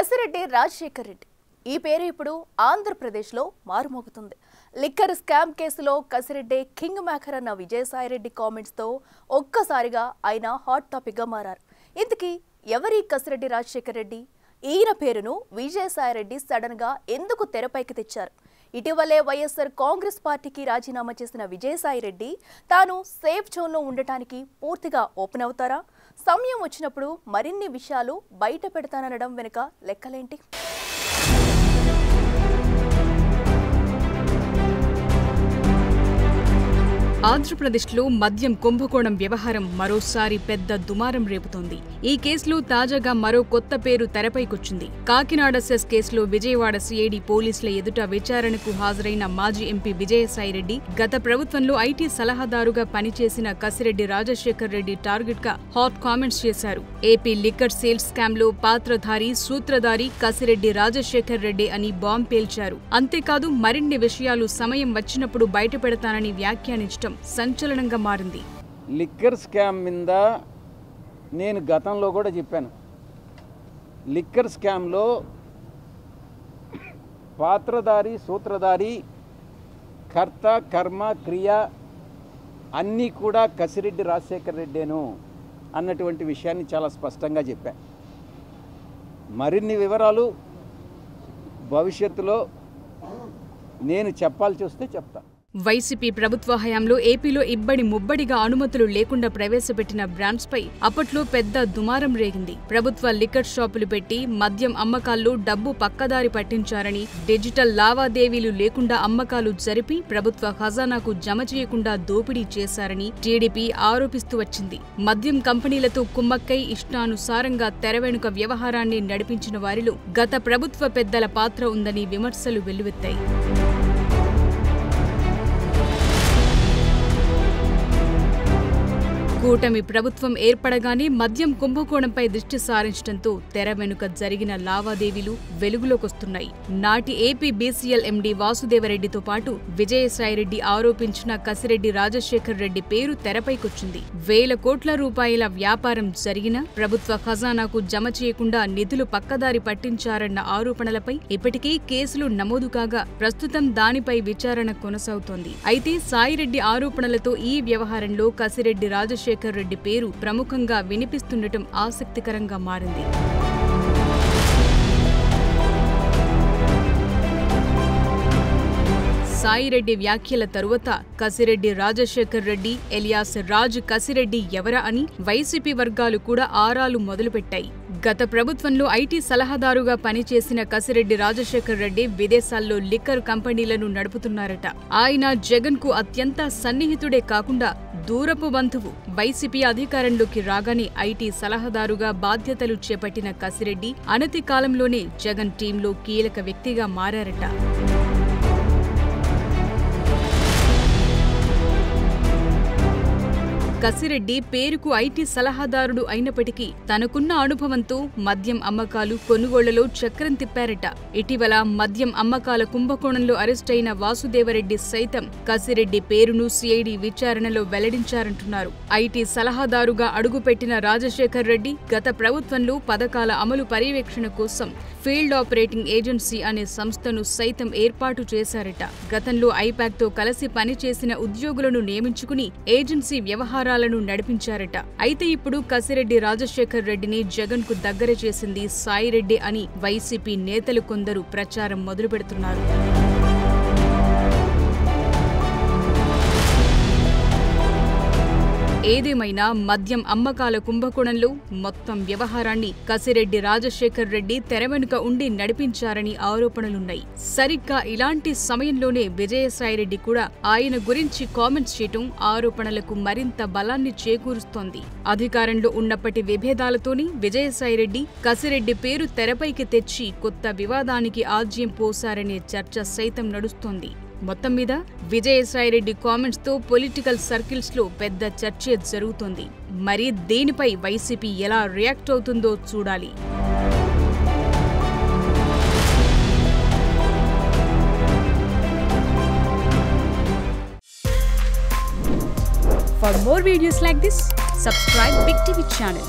కసిరెడ్డి రాజశేఖర్ రెడ్డి ఈ పేరు ఇప్పుడు ఆంధ్రప్రదేశ్లో మారుమోగుతుంది. లిక్కర్ స్కామ్ కేసులో కసిరెడ్డి కింగ్ మేకర్ అన్న విజయసాయిరెడ్డి కామెంట్స్తో ఒక్కసారిగా ఆయన హాట్ టాపిక్గా మారారు. ఇంతకీ ఎవరి కసిరెడ్డి రాజశేఖర్ రెడ్డి? ఈయన పేరును విజయసాయిరెడ్డి సడన్గా ఎందుకు తెరపైకి తెచ్చారు? ఇటీవలే వైఎస్ఆర్ కాంగ్రెస్ పార్టీకి రాజీనామా చేసిన విజయసాయిరెడ్డి తాను సేఫ్ జోన్లో ఉండటానికి పూర్తిగా ఓపెన్ అవుతారా? సమయం వచ్చినప్పుడు మరిన్ని విషయాలు బయట పెడతాననడం వెనుక లెక్కలేంటి? ఆంధ్రప్రదేశ్లో మద్యం కుంభకోణం వ్యవహారం మరోసారి పెద్ద దుమారం రేపుతోంది. ఈ కేసులో తాజాగా మరో కొత్త పేరు తెరపైకొచ్చింది. కాకినాడ సెస్ కేసులో విజయవాడ సిఐడి పోలీసుల ఎదుట విచారణకు హాజరైన మాజీ ఎంపీ విజయసాయిరెడ్డి గత ప్రభుత్వంలో ఐటీ సలహాదారుగా పనిచేసిన కసిరెడ్డి రాజశేఖర్ రెడ్డి టార్గెట్ గా హాట్ కామెంట్స్ చేశారు. ఏపీ లిక్కర్ సేల్స్ స్కామ్ లో పాత్రధారి సూత్రధారి కసిరెడ్డి రాజశేఖర్ రెడ్డి అని బాంబ్ పేల్చారు. అంతేకాదు మరిన్ని విషయాలు సమయం వచ్చినప్పుడు బయటపెడతానని వ్యాఖ్యానించడం సంచలనంగా మారింది. లిక్కర్ స్కామ్ మీద నేను గతంలో కూడా చెప్పాను. లిక్కర్ స్కామ్లో పాత్రధారి సూత్రధారి కర్త కర్మ క్రియ అన్నీ కూడా కసిరెడ్డి రాజశేఖర్ రెడ్డేను అన్నటువంటి విషయాన్ని చాలా స్పష్టంగా చెప్పా. మరిన్ని వివరాలు భవిష్యత్తులో నేను చెప్పాల్సి వస్తే చెప్తా. వైసీపీ ప్రభుత్వ హయాంలో ఏపీలో ఇబ్బడి ముబ్బడిగా అనుమతులు లేకుండా ప్రవేశపెట్టిన బ్రాండ్స్ పై అప్పట్లో పెద్ద దుమారం రేగింది. ప్రభుత్వ లిక్కర్ షాపులు పెట్టి మద్యం అమ్మకాల్లో డబ్బు పక్కదారి పట్టించారని, డిజిటల్ లావాదేవీలు లేకుండా అమ్మకాలు జరిపి ప్రభుత్వ ఖజానాకు జమ చేయకుండా దోపిడీ చేశారని టీడీపీ ఆరోపిస్తూ వచ్చింది. మద్యం కంపెనీలతో కుమ్మక్కై ఇష్టానుసారంగా తెరవెనుక వ్యవహారాన్ని నడిపించిన వారిలో గత ప్రభుత్వ పెద్దల పాత్ర ఉందని విమర్శలు వెల్లువెత్తాయి. కూటమి ప్రభుత్వం ఏర్పడగానే మద్యం కుంభకోణంపై దృష్టి సారించడంతో తెర వెనుక జరిగిన లావాదేవీలు వెలుగులోకొస్తున్నాయి. నాటి ఏపీ బీసీఎల్ ఎండీ వాసుదేవరెడ్డితో పాటు విజయసాయిరెడ్డి ఆరోపించిన కసిరెడ్డి రాజశేఖర్ రెడ్డి పేరు తెరపైకొచ్చింది. వేల కోట్ల రూపాయల వ్యాపారం జరిగినా ప్రభుత్వ ఖజానాకు జమ చేయకుండా నిధులు పక్కదారి పట్టించారన్న ఆరోపణలపై ఇప్పటికే కేసులు నమోదు కాగా ప్రస్తుతం దానిపై విచారణ కొనసాగుతోంది. అయితే సాయిరెడ్డి ఆరోపణలతో ఈ వ్యవహారంలో కసిరెడ్డి రాజశేఖర్ రెడ్డి పేరు ప్రముఖంగా వినిపిస్తుండటం ఆసక్తికరంగా మారింది. సాయిరెడ్డి వ్యాఖ్యల తరువాత కసిరెడ్డి రాజశేఖర్ రెడ్డి ఎలియాస్ రాజ్ కసిరెడ్డి ఎవరా అని వైసీపీ వర్గాలు కూడా ఆరాలు మొదలుపెట్టాయి. గత ప్రభుత్వంలో ఐటీ సలహాదారుగా పనిచేసిన కసిరెడ్డి రాజశేఖర్ రెడ్డి విదేశాల్లో లిక్కర్ కంపెనీలను నడుపుతున్నారట. ఆయన జగన్ కు అత్యంత సన్నిహితుడే కాకుండా దూరపు బంధువు. వైసీపీ అధికారంలోకి రాగానే ఐటీ సలహాదారుగా బాధ్యతలు చేపట్టిన కసిరెడ్డి అనతి కాలంలోనే జగన్ టీంలో కీలక వ్యక్తిగా మారారట. కసిరెడ్డి పేరుకు ఐటీ సలహాదారుడు అయినప్పటికీ తనకున్న అనుభవంతో మద్యం అమ్మకాలు కొనుగోళ్లలో చక్రం తిప్పారట. ఇటీవల మద్యం అమ్మకాల కుంభకోణంలో అరెస్టైన వాసుదేవరెడ్డి సైతం కసిరెడ్డి పేరును సిఐడి విచారణలో వెల్లడించారంటున్నారు. ఐటీ సలహాదారుగా అడుగుపెట్టిన రాజశేఖర్ రెడ్డి గత ప్రభుత్వంలో పథకాల అమలు పర్యవేక్షణ కోసం ఫీల్డ్ ఆపరేటింగ్ ఏజెన్సీ అనే సంస్థను సైతం ఏర్పాటు చేశారట. గతంలో ఐపాక్తో కలిసి పనిచేసిన ఉద్యోగులను నియమించుకుని ఏజెన్సీ వ్యవహారాలను నడిపించారట. అయితే ఇప్పుడు కసిరెడ్డి రాజశేఖర్ రెడ్డిని జగన్ కు దగ్గర చేసింది సాయిరెడ్డి అని వైసీపీ నేతలు కొందరు ప్రచారం మొదలుపెడుతున్నారు. ఏదేమైనా మద్యం అమ్మకాల కుంభకోణంలో మొత్తం వ్యవహారాన్ని కసిరెడ్డి రాజశేఖర్ రెడ్డి తెరవెనుక ఉండి నడిపించారని ఆరోపణలున్నాయి. సరిగ్గా ఇలాంటి సమయంలోనే విజయసాయిరెడ్డి కూడా ఆయన గురించి కామెంట్స్ చేయటం ఆరోపణలకు మరింత బలాన్ని చేకూరుస్తోంది. అధికారంలో ఉన్నప్పటి విభేదాలతోనే విజయసాయిరెడ్డి కసిరెడ్డి పేరు తెరపైకి తెచ్చి కొత్త వివాదానికి ఆజ్యం పోశారనే చర్చ సైతం నడుస్తోంది. మొత్తం మీద విజయసాయిరెడ్డి కామెంట్స్ తో పొలిటికల్ సర్కిల్స్ లో పెద్ద చర్చ జరుగుతోంది. మరి దీనిపై వైసీపీ ఎలా రియాక్ట్ అవుతుందో చూడాలి. For more videos like this, subscribe Big TV channel.